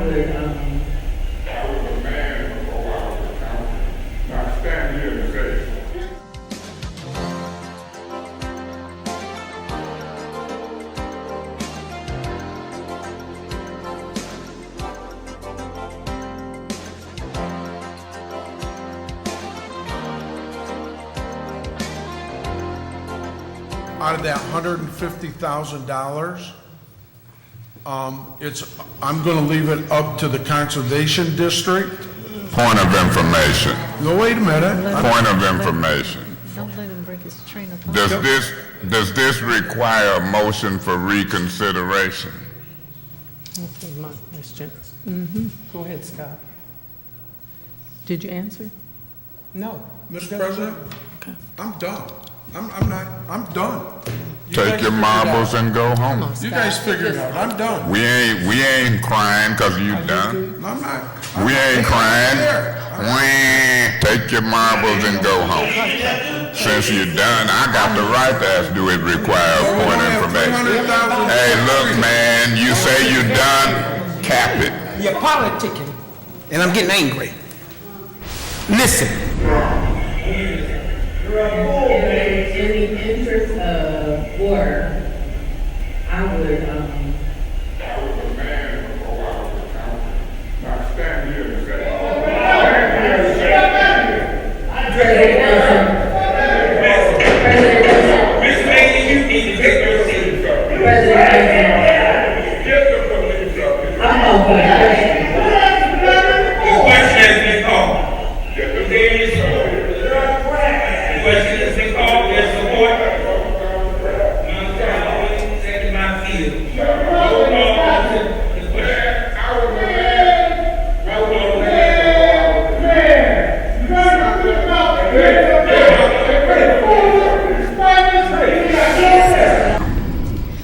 would, I was a man before I was a councilman. Now stand here and say, out of that $150,000, I'm gonna leave it up to the Conservation District. point of information. No, wait a minute. Point of information. Don't let him break his train of thought. Does this require a motion for reconsideration? That's my question. Go ahead, Scott. Did you answer? No. Mr. President, I'm done. I'm done. Take your marbles and go home. You guys figure it out. I'm done. We ain't crying 'cause you done. I'm not. We ain't crying. Take your marbles and go home. Since you're done, I got the right to ask, do it require a point of information? Hey, look, man, you say you're done, cap it. You're politicking, and I'm getting angry. Listen. in the interest of order, I would, I was a man before I was a councilman. Now stand here and say,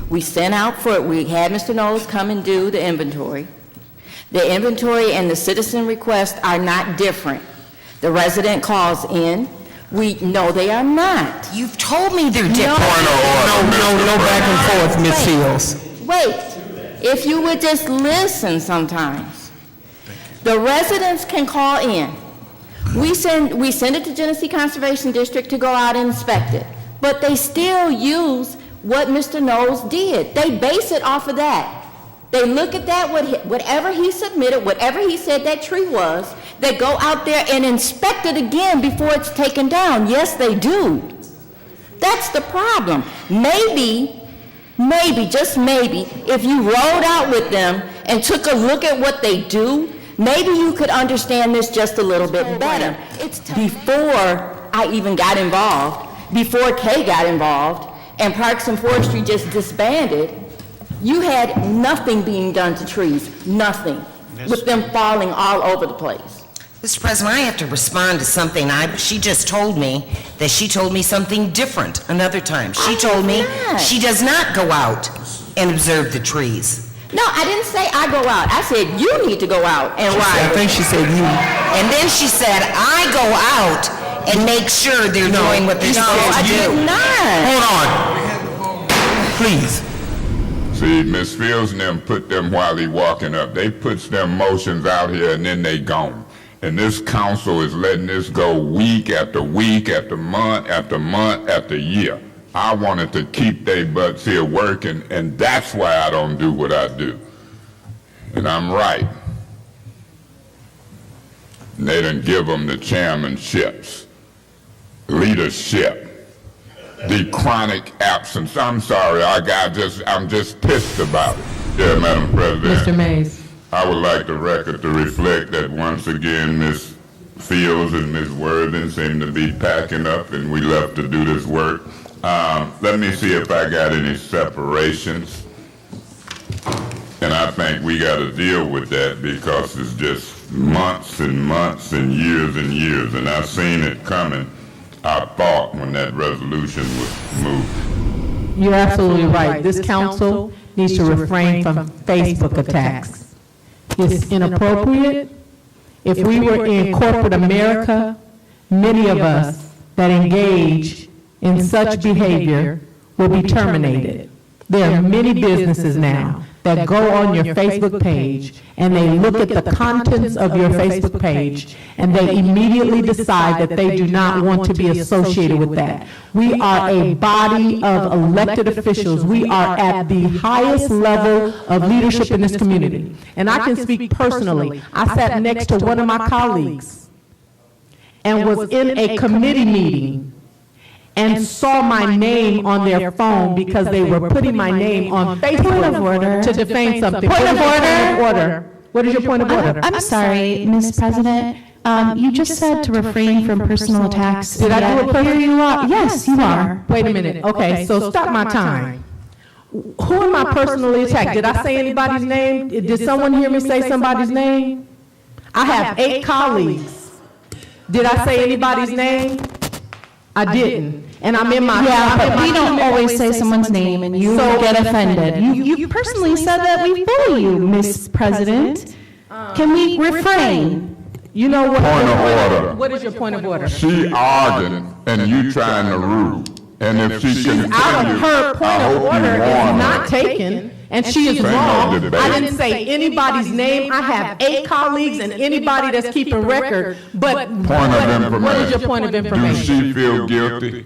We sent out for it. We had Mr. Knowles come and do the inventory. The inventory and the citizen request are not different. The resident calls in. No, they are not. You've told me they're different. No back and forth, Ms. Fields. Wait, if you would just listen sometimes. The residents can call in. We send it to Genesee Conservation District to go out and inspect it. But they still use what Mr. Knowles did. They base it off of that. They look at that, whatever he submitted, whatever he said that tree was, they go out there and inspect it again before it's taken down. Yes, they do. That's the problem. Maybe, just maybe, if you rode out with them and took a look at what they do, maybe you could understand this just a little bit better. It's before I even got involved, before Kay got involved, and Parks and Forestry just disbanded, you had nothing being done to trees, nothing, with them falling all over the place. Mr. President, I have to respond to something. She just told me that she told me something different another time. She told me she does not go out and observe the trees. No, I didn't say I go out. I said you need to go out and ride. I think she said you. And then she said, I go out and make sure they're doing what they're supposed to do. I did not. Hold on. Please. See, Ms. Fields and them put them while he walking up. They puts them motions out here and then they gone. And this council is letting this go week after week after month after month after year. I wanted to keep their butts here working, and that's why I don't do what I do. And I'm right. And they didn't give them the chairmanships, leadership, the chronic absence. I'm sorry, I'm just pissed about it. Yeah, Madam President. Mr. Mays. I would like the record to reflect that once again, Ms. Fields and Ms. Worthing seem to be packing up and we left to do this work. Let me see if I got any separations. And I think we got to deal with that because it's just months and months and years, and I've seen it coming. I thought when that resolution was moved. You're absolutely right. This council needs to refrain from Facebook attacks. It's inappropriate. If we were in corporate America, many of us that engage in such behavior will be terminated. There are many businesses now that go on your Facebook page and they look at the contents of your Facebook page and they immediately decide that they do not want to be associated with that. We are a body of elected officials. We are at the highest level of leadership in this community. And I can speak personally. I sat next to one of my colleagues and was in a committee meeting and saw my name on their phone because they were putting my name on Facebook to defame something. Point of order. What is your point of order? I'm sorry, Ms. President. You just said to refrain from personal attacks. Did I do it perfectly? Here you are. Yes, you are. Wait a minute. Okay, so stop my time. Who am I personally attacked? Did I say anybody's name? Did someone hear me say somebody's name? I have 8 colleagues. Did I say anybody's name? I didn't. And I'm in my... Yeah, but we don't always say someone's name and you get offended. You personally said that we bully you, Ms. President. Can we refrain? You know what? Point of order. What is your point of order? She arguing and you trying to rule. And if she continues, Out of her I point hope of you order warn is not her. taken, and she is Say no wrong. debate. I didn't say anybody's name. I have 8 colleagues and anybody that's keeping record, but Point of information. what is your point of Do information? she feel guilty?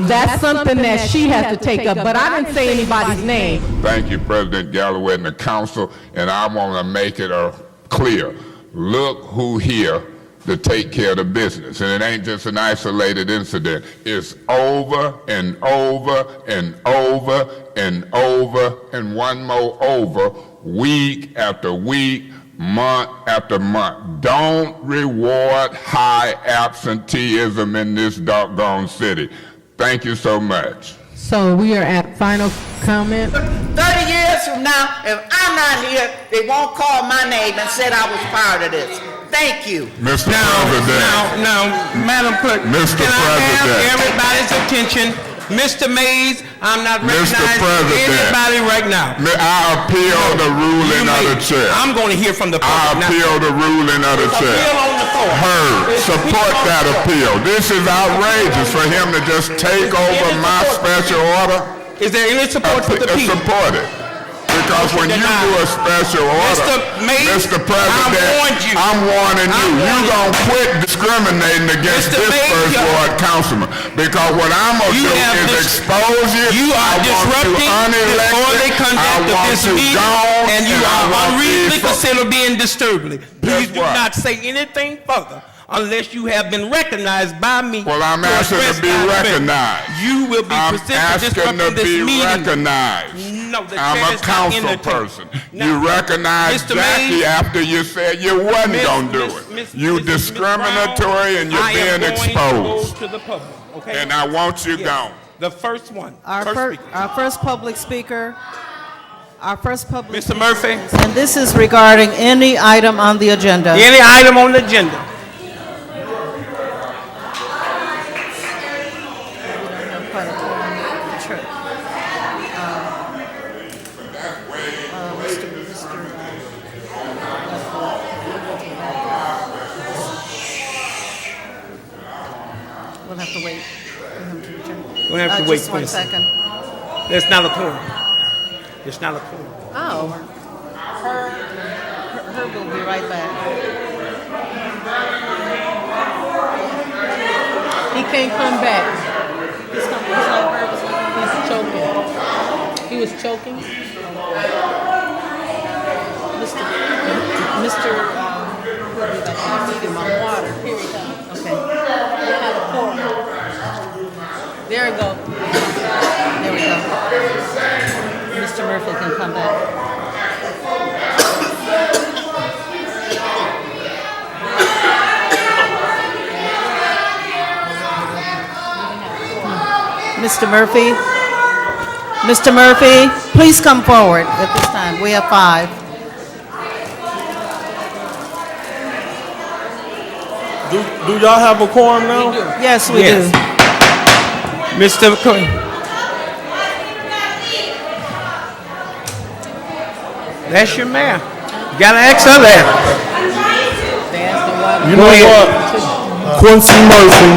That's something that she has to take up, but I didn't say anybody's name. Thank you, President Galloway and the council, and I want to make it clear. Look who here to take care of the business, and it ain't just an isolated incident. It's over and over and over and over and one more over, week after week, month after month. Don't reward high absenteeism in this doggone city. Thank you so much. So we are at final comment. 30 years from now, if I'm not here, they won't call my name and said I was part of this. Thank you. Mr. President. Now, Madam Clerk, Mr. can I have President. everybody's attention? Mr. Mays, I'm not Mr. recognizing President. anybody right now. I appeal the ruling of the chair. I'm going to hear from the I public now. appeal the ruling of the chair. Appeal on the floor. Heard. It's Support appeal on that the floor. appeal. This is outrageous for him to just take over my special order. Is there any support for the people? Support it. Because when you do a special order, Mr. Mays, Mr. President, I warned you. I'm warning you. I You warned you. gonna quit discriminating against Mr. this Mays, first ward councilman. Because what I'm gonna You do have is dis- expose you. You are I want you disrupting the unelected. orderly I conduct of want this you meeting, gone, and you I are want unreasonably these- considered being disturbing. Please do what? not say anything further unless you have been recognized by me. Well, I'm to asking to express be my opinion. recognized. You will be I'm presented asking to disrupting this be meeting. recognized. No, the I'm chair a is not council entertaining. person. Now, You recognized Mr. Jackie Mays, after you said you wasn't Miss- gonna do Miss- it. Miss- You Miss- Miss discriminatory Brown, and you're I am being going to exposed. go to the public, okay? And I want you Yes. gone. The first one. Our first public speaker, Mr. Murphy, and this is regarding any item on the agenda. any item on the agenda? We'll have to wait for him to return. We'll have to wait Just for one a second. second. That's not a quorum. It's not a quorum. Oh. Her will be right back. He can't come back. He's like He's choking. He was choking. Mr. We'll be back. I need him on water. Here he comes. Okay. We'll have a quorum. There we go. There we go. Mr. Murphy can come back. Mr. Murphy? Mr. Murphy, please come forward at this time. We have 5. Do y'all have a quorum now? Yes, we Yes. do. Mr. Quinn. That's your man. You gotta ask her that. You know what? Quincy Murphy,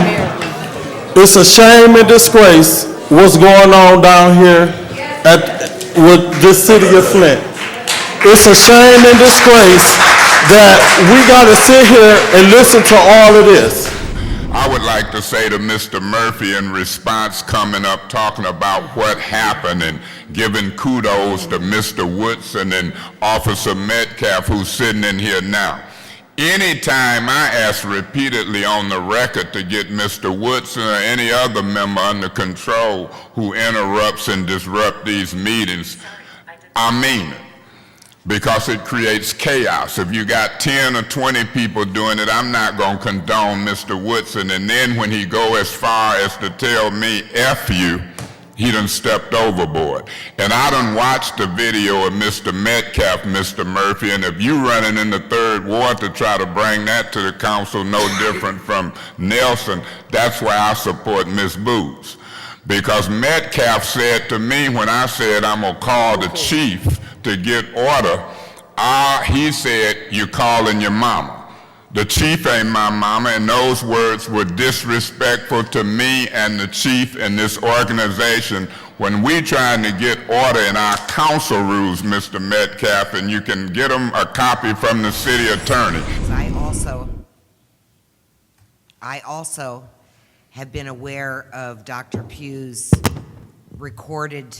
it's a shame and disgrace what's going on down here with this city of Flint. It's a shame and disgrace that we gotta sit here and listen to all of this. I would like to say to Mr. Murphy in response, coming up talking about what happened and giving kudos to Mr. Woodson and Officer Metcalf, who's sitting in here now. Anytime I ask repeatedly on the record to get Mr. Woodson or any other member under control who interrupts and disrupts these meetings, I mean it. Because it creates chaos. If you got 10 or 20 people doing it, I'm not going to condone Mr. Woodson. And then when he go as far as to tell me, F you, he done stepped overboard. And I done watched the video of Mr. Metcalf, Mr. Murphy, and if you running in the third ward to try to bring that to the council, no different from Nelson, that's why I support Ms. Booz. Because Metcalf said to me when I said I'm going to call the chief to get order, he said, you're calling your mama. The chief ain't my mama, and those words were disrespectful to me and the chief and this organization when we trying to get order in our council rules, Mr. Metcalf, and you can get them a copy from the city attorney. I also have been aware of Dr. Pugh's recorded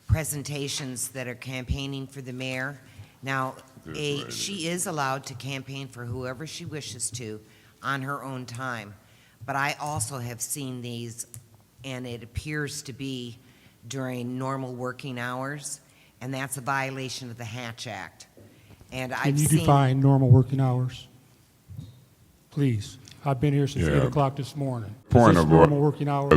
presentations that are campaigning for the mayor. Now, she is allowed to campaign for whoever she wishes to on her own time, but I also have seen these, and it appears to be during normal working hours, and that's a violation of the Hatch Act. And Can you define normal working hours? Please. I've been here since 8 o'clock this morning. Point of normal working hours?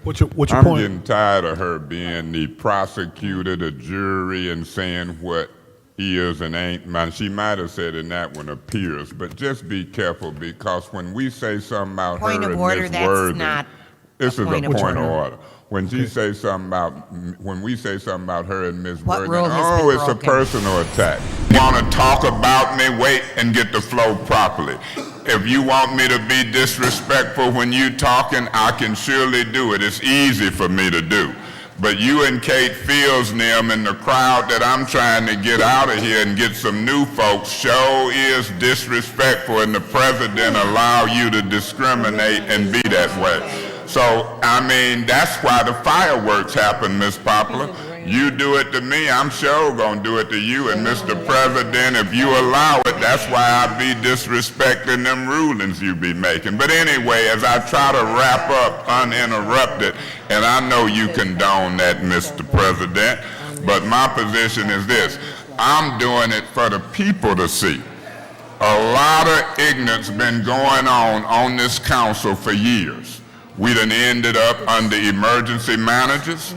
What's your I'm point? getting tired of her being the prosecutor, the jury, and saying what is and ain't. Man, she might have said in that one appears, but just be careful because when we say something about her and Ms. Worthing, this is a point of order. When she say something about, when we say something about her and Ms. Worthing, oh, it's a personal attack. You want to talk about me? Wait and get the flow properly. If you want me to be disrespectful when you talking, I can surely do it. It's easy for me to do. But you and Kate Fields and them and the crowd that I'm trying to get out of here and get some new folks show is disrespectful, and the president allow you to discriminate and be that way. So, I mean, that's why the fireworks happen, Ms. Poplar. You do it to me, I'm sure gonna do it to you. And Mr. President, if you allow it, that's why I be disrespecting them rulings you be making. But anyway, as I try to wrap up uninterrupted, and I know you condone that, Mr. President, but my position is this. I'm doing it for the people to see. A lot of ignorance been going on this council for years. We done ended up under emergency managers.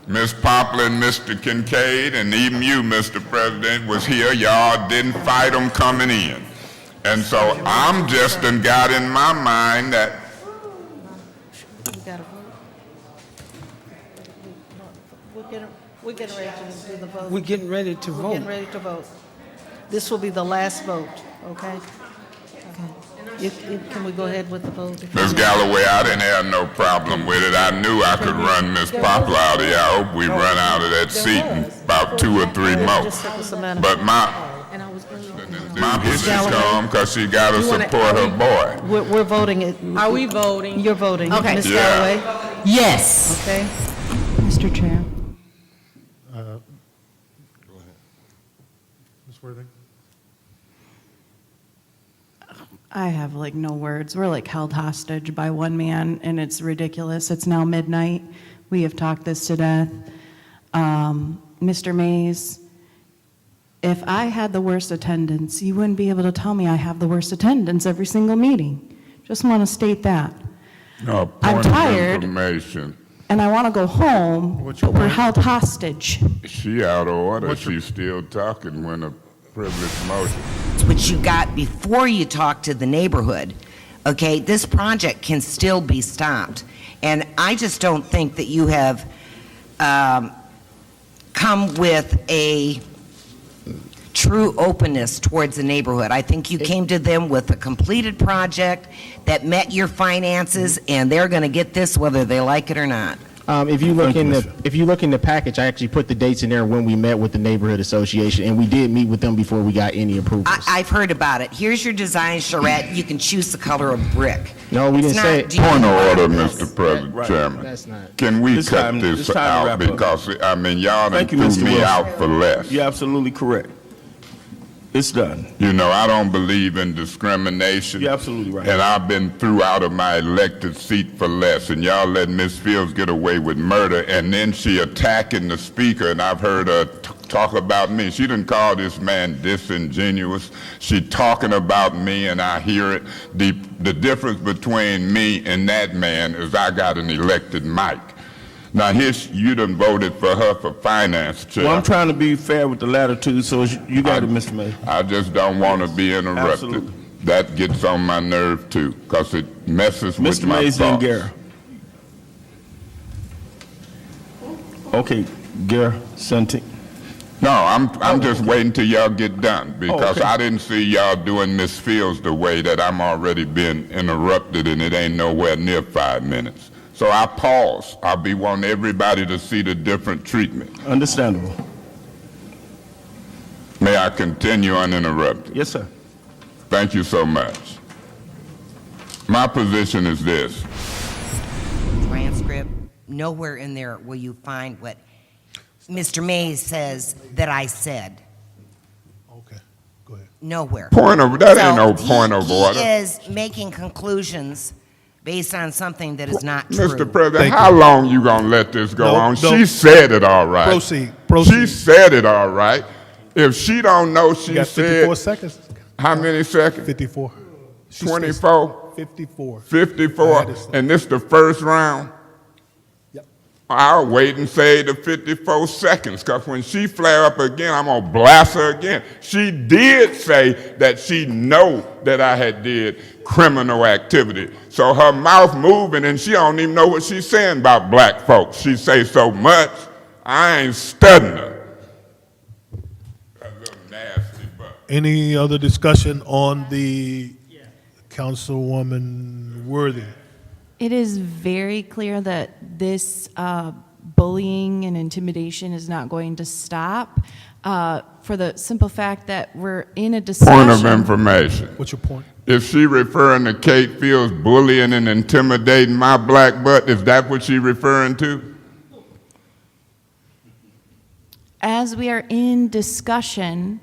Ms. Poplar and Mr. Kincaid, and even you, Mr. President, was here. Y'all didn't fight them coming in. And so I'm just done got in my mind that We're getting ready to do the vote. We're getting ready to vote. We're getting ready to vote. This will be the last vote, okay? Can we go ahead with the vote? Ms. Galloway, I didn't have no problem with it. I knew I could run Ms. Poplar out of here. I hope we run out of that seat in about 2 or 3 more. But my position come because she got to support her boy. We're voting it. Are we voting? You're voting. Okay. Ms. Galloway? Yes. Okay. Mr. Chair. Go ahead. Ms. Worthing? I have like no words. We're like held hostage by one man, and it's ridiculous. It's now midnight. We have talked this to death. Mr. Mays, if I had the worst attendance, you wouldn't be able to tell me I have the worst attendance every single meeting. Just want to state that. No, point I'm tired, of information. and I want to go home, but we're held hostage. She out of order. She's still talking when a privileged motion. What you got before you talk to the neighborhood, okay? This project can still be stopped. And I just don't think that you have come with a true openness towards the neighborhood. I think you came to them with a completed project that met your finances, and they're going to get this whether they like it or not. If you look in the package, I actually put the dates in there when we met with the neighborhood association, and we did meet with them before we got any approvals. I've heard about it. Here's your design charrette. You can choose the color of brick. No, we didn't say. Point of order, Mr. President, Chairman. That's not. Can we It's cut time- this it's time to out? wrap up. Because, I mean, y'all done Thank you, threw Mr. me Wilson. out for less. You're absolutely correct. It's done. You know, I don't believe in discrimination. You're absolutely right. And I've been threw out of my elected seat for less. And y'all let Ms. Fields get away with murder. And then she attacking the speaker. And I've heard her talk about me. She didn't call this man disingenuous. She talking about me, and I hear it. The difference between me and that man is I got an elected mic. Now, here you done voted for her for finance chair. Well, I'm trying to be fair with the latter two, so you got it, Mr. Mayor. I just don't want to be interrupted. Absolutely. That gets on my nerve too, because it messes with Mr. my Mays and thoughts. Gare. Okay, Gare, Santi. No, I'm just waiting till y'all get done, because okay. I didn't see y'all doing Miss Fields the way that I'm already been interrupted, and it ain't nowhere near 5 minutes. So I pause. I'll be wanting everybody to see the different treatment. Understandable. May I continue uninterrupted? Yes, sir. Thank you so much. My position is this. Transcript, nowhere in there will you find what Mr. Mays says that I said. Okay, go ahead. Nowhere. That ain't no point of order. He is making conclusions based on something that is not true. Mr. President, how long you gonna let this go on? She said it all right. Proceed. She said it all right. If she don't know, she You got said. 54 seconds. How many seconds? 54. 24? 54. 54. And this the first round? Yep. I'll wait and say the 54 seconds, because when she flare up again, I'm gonna blast her again. She did say that she know that I had did criminal activity. So her mouth moving, and she don't even know what she's saying about black folks. She say so much, I ain't studying her. That little nasty butt. Any other discussion on the Councilwoman Worthy? It is very clear that this bullying and intimidation is not going to stop for the simple fact that we're in a discussion. Point of information. What's your point? If she referring to Kate Fields bullying and intimidating my black butt, is that what she referring to? As we are in discussion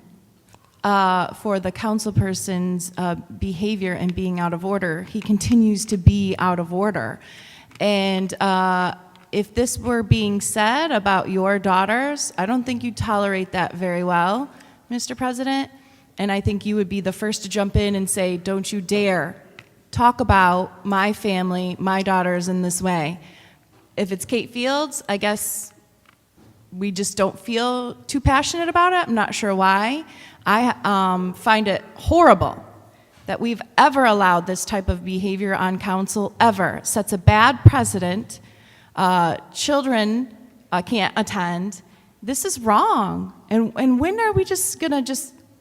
for the councilperson's behavior and being out of order, he continues to be out of order. And if this were being said about your daughters, I don't think you'd tolerate that very well, Mr. President. And I think you would be the first to jump in and say, don't you dare talk about my family, my daughters in this way. If it's Kate Fields, I guess we just don't feel too passionate about it. I'm not sure why. I find it horrible that we've ever allowed this type of behavior on council, ever. It sets a bad precedent. Children can't attend. This is wrong. And when are we just gonna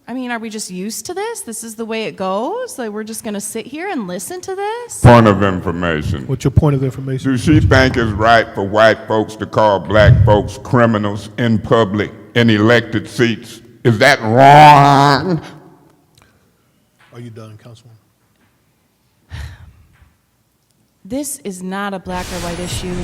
are we just used to this? This is the way it goes? Like, we're just gonna sit here and listen to this? Point of information. What's your point of information? Do she think it's right for white folks to call black folks criminals in public, in elected seats? Is that wrong? Are you done, Councilwoman? This is not a black or white issue.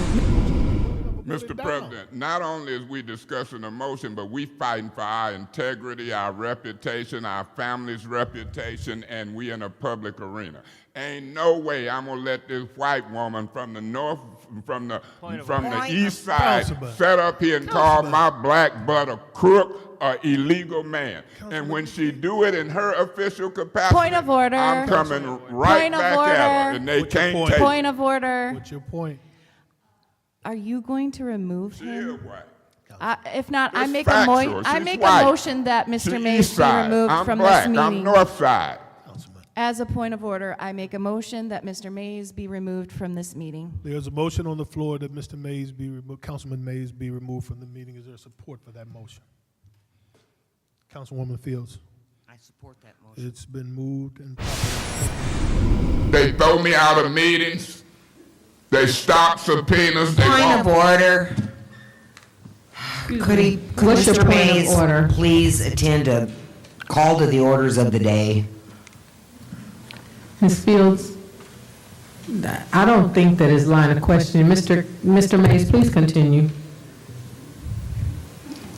Mr. President, not only is we discussing a motion, but we fighting for our integrity, our reputation, our family's reputation, and we in a public arena. Ain't no way I'm gonna let this white woman from the north, from the east side, set up here and call my black butt a crook or illegal man. And when she do it in her official capacity, Point of order. I'm coming right back at her, and they can't take Point it. of order. What's your point? Are you going to remove She is him? white. If not, I It's make factual. a She's a white. motion that Mr. She Mays east be side. removed I'm from black. this I'm meeting. north side. As a point of order, I make a motion that Mr. Mays be removed from this meeting. There's a motion on the floor that Mr. Mays be removed, Councilman Mays be removed from the meeting. Is there support for that motion? Councilwoman Fields. I support that motion. It's been moved and properly. They throw me out of meetings. They stop subpoenas. They Point won't. of order. Could What's your Mr. point of Mays order? please attend a call to the orders of the day? Ms. Fields, I don't think that is line of questioning. Mr. Mays, please continue.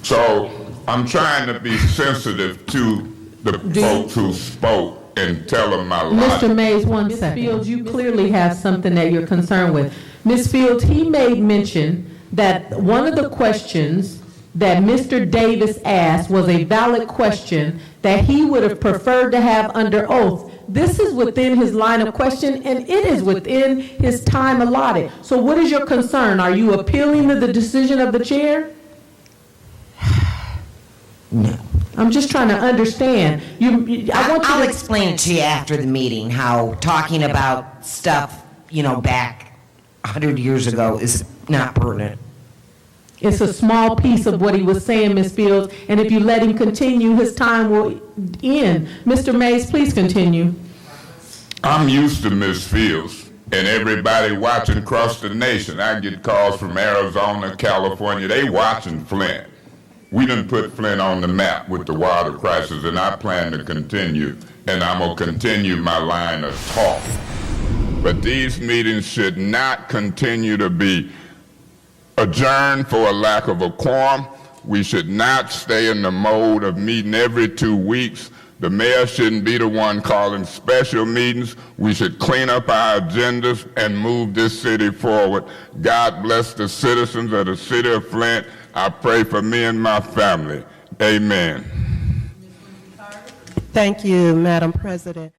So I'm trying to be sensitive to the folks who spoke and tell them my logic. Mr. Mays, 1 second. Ms. Fields, you clearly have something that you're concerned with. Ms. Fields, he made mention that one of the questions that Mr. Davis asked was a valid question that he would have preferred to have under oath. This is within his line of question, and it is within his time allotted. So what is your concern? Are you appealing to the decision of the chair? No. I'm just trying to understand. I'll explain to you after the meeting how talking about stuff, back 100 years ago is not pertinent. It's a small piece of what he was saying, Ms. Fields, and if you let him continue, his time will end. Mr. Mays, please continue. I'm used to Ms. Fields and everybody watching across the nation. I get calls from Arizona, California. They watching Flint. We done put Flint on the map with the water crisis, and I plan to continue, and I'm going to continue my line of talk. But these meetings should not continue to be adjourned for a lack of a quorum. We should not stay in the mode of meeting every 2 weeks. The mayor shouldn't be the one calling special meetings. We should clean up our agendas and move this city forward. God bless the citizens of the city of Flint. I pray for me and my family. Amen. Thank you, Madam President.